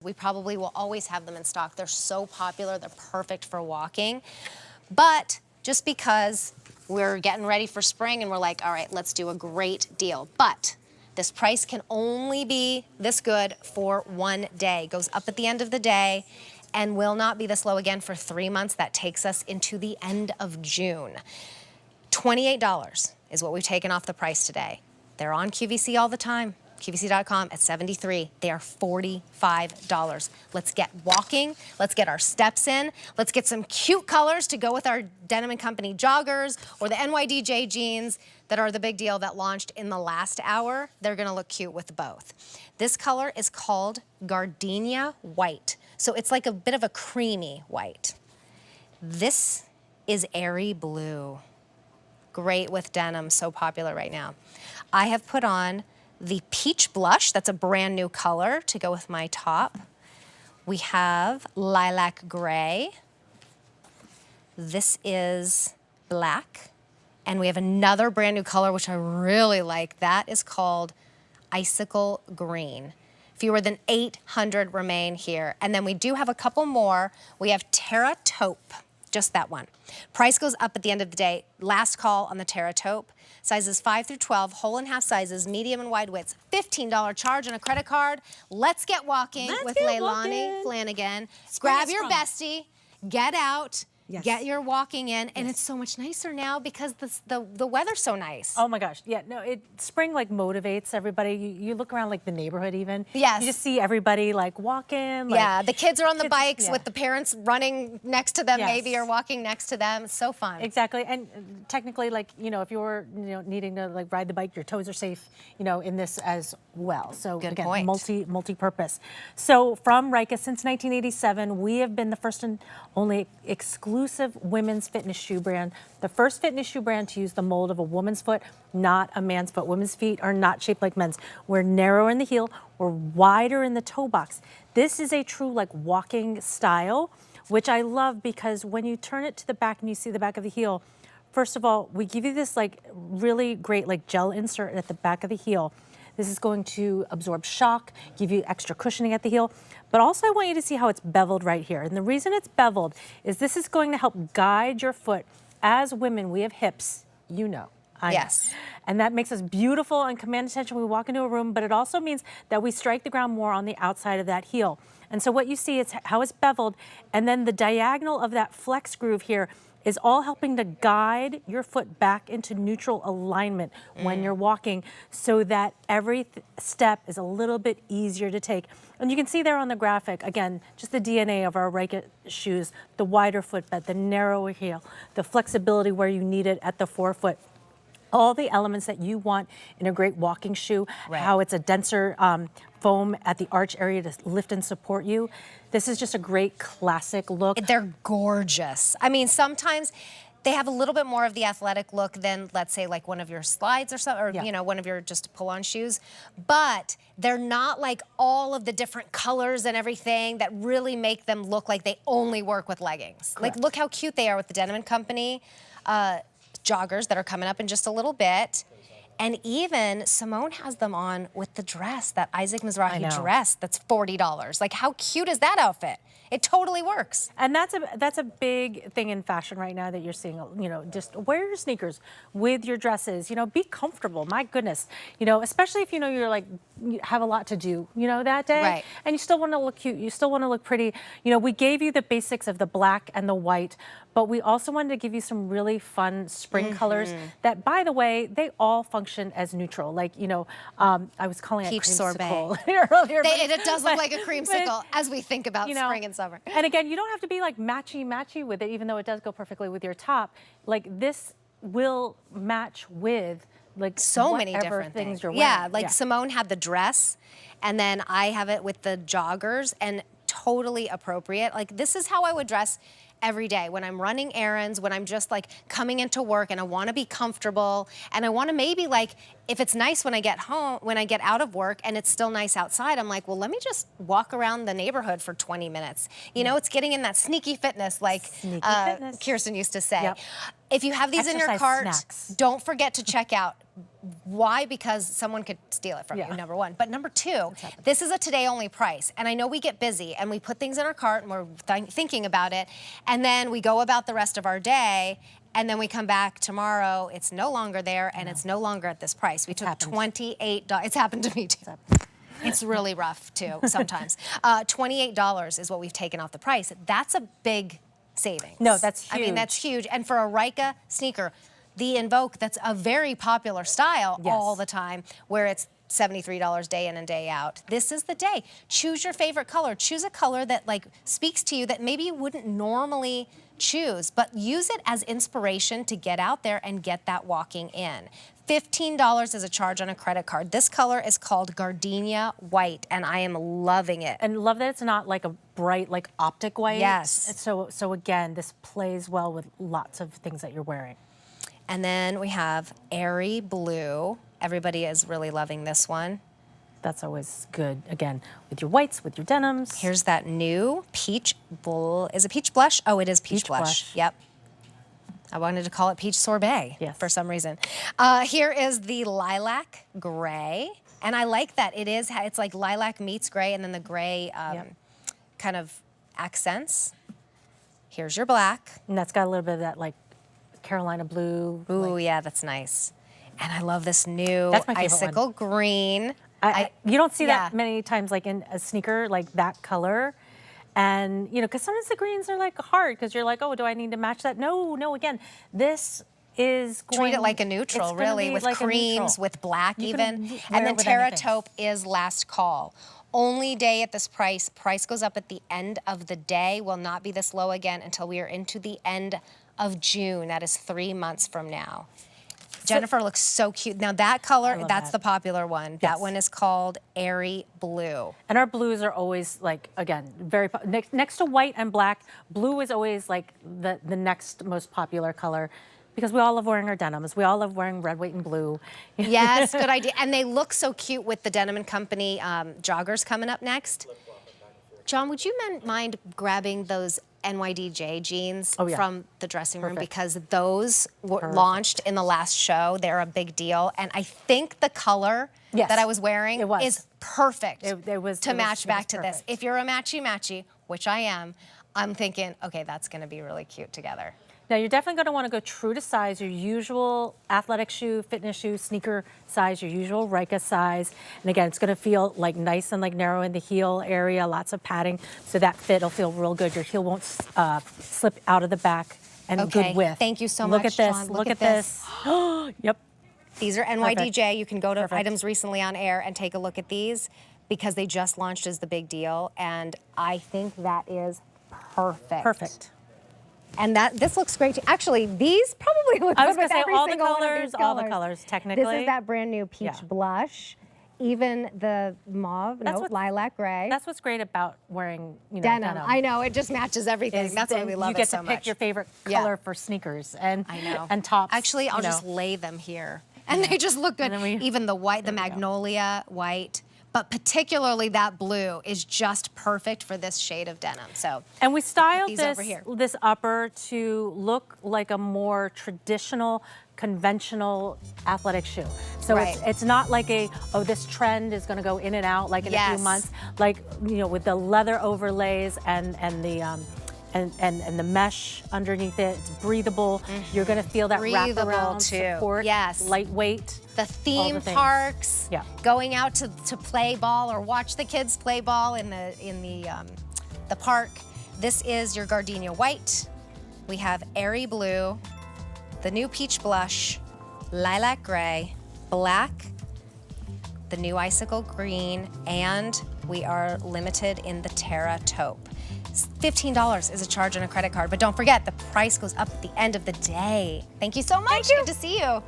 We probably will always have them in stock. They're so popular, they're perfect for walking. But just because we're getting ready for spring and we're like, all right, let's do a great deal. But this price can only be this good for one day. Goes up at the end of the day and will not be this low again for 3 months. That takes us into the end of June. $28 is what we've taken off the price today. They're on QVC all the time. QVC.com at $73. They are $45. Let's get walking. Let's get our steps in. Let's get some cute colors to go with our Denim & Company joggers or the NYDJ jeans that are the big deal that launched in the last hour. They're gonna look cute with both. This color is called Gardenia White. So it's like a bit of a creamy white. This is Airy Blue. Great with denim, so popular right now. I have put on the Peach Blush, that's a brand new color to go with my top. We have Lilac Gray. This is black. And we have another brand new color, which I really like. That is called Icicle Green. Fewer than 800 remain here. And then we do have a couple more. We have Terra Taupe, just that one. Price goes up at the end of the day. Last call on the Terra Taupe. Sizes 5 through 12, whole and half sizes, medium and wide widths. $15 charge on a credit card. Let's get walking with Leilani Flanagan. Grab your bestie, get out. Yes. Get your walking in, and it's so much nicer now because the weather's so nice. Oh my gosh, yeah, no, spring like motivates everybody. You look around like the neighborhood even. Yes. You just see everybody like walking. Like, yeah, the kids are on the bikes with the parents running next to them maybe or walking next to them. It's so fun. Exactly, and technically like, if you're needing to like ride the bike, your toes are safe, in this as well. So good again, point. multi-purpose. So from Ryka, since 1987, we have been the first and only exclusive women's fitness shoe brand, the first fitness shoe brand to use the mold of a woman's foot, not a man's foot. Women's feet are not shaped like men's. We're narrower in the heel, we're wider in the toe box. This is a true like walking style, which I love because when you turn it to the back and you see the back of the heel, first of all, we give you this like really great like gel insert at the back of the heel. This is going to absorb shock, give you extra cushioning at the heel. But also I want you to see how it's beveled right here. And the reason it's beveled is this is going to help guide your foot. As women, we have hips, I know. And that makes us beautiful and command attention when we walk into a room, but it also means that we strike the ground more on the outside of that heel. And so what you see is how it's beveled, and then the diagonal of that flex groove here is all helping to guide your foot back into neutral alignment when you're walking so that every step is a little bit easier to take. And you can see there on the graphic, again, just the DNA of our Ryka shoes, the wider footbed, the narrower heel, the flexibility where you need it at the forefoot. All the elements that you want in a great walking shoe, how it's a denser foam at the arch area to lift and support you. This is just a great classic look. They're gorgeous. I mean, sometimes they have a little bit more of the athletic look than, let's say, like one of your slides or something, or one of your just pull-on shoes. But they're not like all of the different colors and everything that really make them look like they only work with leggings. Correct. Like, look how cute they are with the Denim & Company joggers that are coming up in just a little bit. And even Simone has them on with the dress, that Isaac Mizrahi dress that's $40. Like, how cute is that outfit? It totally works. And that's a big thing in fashion right now that you're seeing, just wear your sneakers with your dresses, be comfortable, my goodness. Especially if you're like, you have a lot to do, that day. Right. And you still want to look cute, you still want to look pretty. We gave you the basics of the black and the white, but we also wanted to give you some really fun spring colors that, by the way, they all function as neutral. Like, I was calling it peach creamsicle sorbet earlier. It does look like a creamsicle as we think about spring and summer. And again, you don't have to be like matchy with it, even though it does go perfectly with your top. Like, this will match with like so many different things you're wearing. Yeah, like Simone had the dress, and then I have it with the joggers, and totally appropriate. Like, this is how I would dress every day when I'm running errands, when I'm just like coming into work and I want to be comfortable, and I want to maybe like, if it's nice when I get home, when I get out of work and it's still nice outside, I'm like, well, let me just walk around the neighborhood for 20 minutes. It's getting in that sneaky fitness, like Kirsten used to say. If you have these in your cart, don't forget to check out Why? Because someone could steal it from you, number one. But number two, this is a today only price. And I know we get busy and we put things in our cart and we're thinking about it. And then we go about the rest of our day. And then we come back tomorrow, it's no longer there and it's no longer at this price. We took $28. It's happened to me too. It's really rough too sometimes. $28 is what we've taken off the price. That's a big savings. No, that's huge. I mean, that's huge. And for a Ryka sneaker, the Invoke, that's a very popular style all the time, where it's $73 day in and day out. This is the day. Choose your favorite color. Choose a color that like speaks to you that maybe you wouldn't normally choose, but use it as inspiration to get out there and get that walking in. $15 is a charge on a credit card. This color is called Gardenia White, and I am loving it. And love that it's not like a bright, like optic white. Yes. So again, this plays well with lots of things that you're wearing. And then we have Airy Blue. Everybody is really loving this one. That's always good, again, with your whites, with your denims. Here's that new peach is it peach blush? Oh, it is peach blush. Yep. I wanted to call it peach sorbet for some reason. Here is the lilac gray. And I like that. It's like lilac meets gray and then the gray kind of accents. Here's your black. And that's got a little bit of that like Carolina blue. Ooh, yeah, that's nice. And I love this new That's my favorite icicle green. You don't see that many times like in a sneaker, like that color. And, you know, because sometimes the greens are like hard because you're like, oh, do I need to match that? No, again, this is going... Treat it like a neutral, really, with like creams, with black even. And then Terra Taupe is last call. Only day at this price. Price goes up at the end of the day. Will not be this low again until we are into the end of June. That is 3 months from now. Jennifer looks so cute. Now that color, that's the popular one. That one is called Airy Blue. And our blues are always like, again, very, next to white and black, blue is always like the next most popular color because we all love wearing our denims. We all love wearing red, white, and blue. Yes, good idea. And they look so cute with the Denim & Company joggers coming up next. John, would you mind grabbing those NYDJ jeans from the dressing room because those were launched in the last show. They're a big deal. And I think the color that I was wearing is perfect to match back to this. If you're a matchy-matchy, which I am, I'm thinking, okay, that's going to be really cute together. Now, you're definitely going to want to go true to size, your usual athletic shoe, fitness shoe, sneaker size, your usual Ryka size. And again, it's going to feel like nice and like narrow in the heel area, lots of padding, so that fit will feel real good. Your heel won't slip out of the back and good width. Thank you so much, Look at this. John. Look at this. Yep. These are NYDJ. You can go to Items Recently on Air and take a look at these because they just launched as the big deal. And I think that is perfect. Perfect. And this looks great too. Actually, these probably look good. I was going to say every all the single colors, technically. This is that brand new peach blush. Even the mauve, lilac gray. That's what's great about wearing denim. I know, it just matches everything. That's why we love it so much. You get to pick your favorite color for sneakers and tops. Actually, I'll just lay them here. And they just look good. Even the white, the magnolia white. But particularly that blue is just perfect for this shade of denim. So, and we styled this upper to look like a more traditional, conventional athletic shoe. So it's not like this trend is going to go in and out like in a few months. Like, with the leather overlays and the mesh underneath it, it's breathable. You're going to feel that wraparound support. Yes. Lightweight. The theme parks, going out to play ball or watch the kids play ball in the park. This is your Gardenia White. We have Airy Blue, the new Peach Blush, Lilac Gray, Black, the new Icicle Green, and we are limited in the Terra Taupe. $15 is a charge on a credit card, but don't forget, the price goes up at the end of the day. Thank you so much. Good to see you.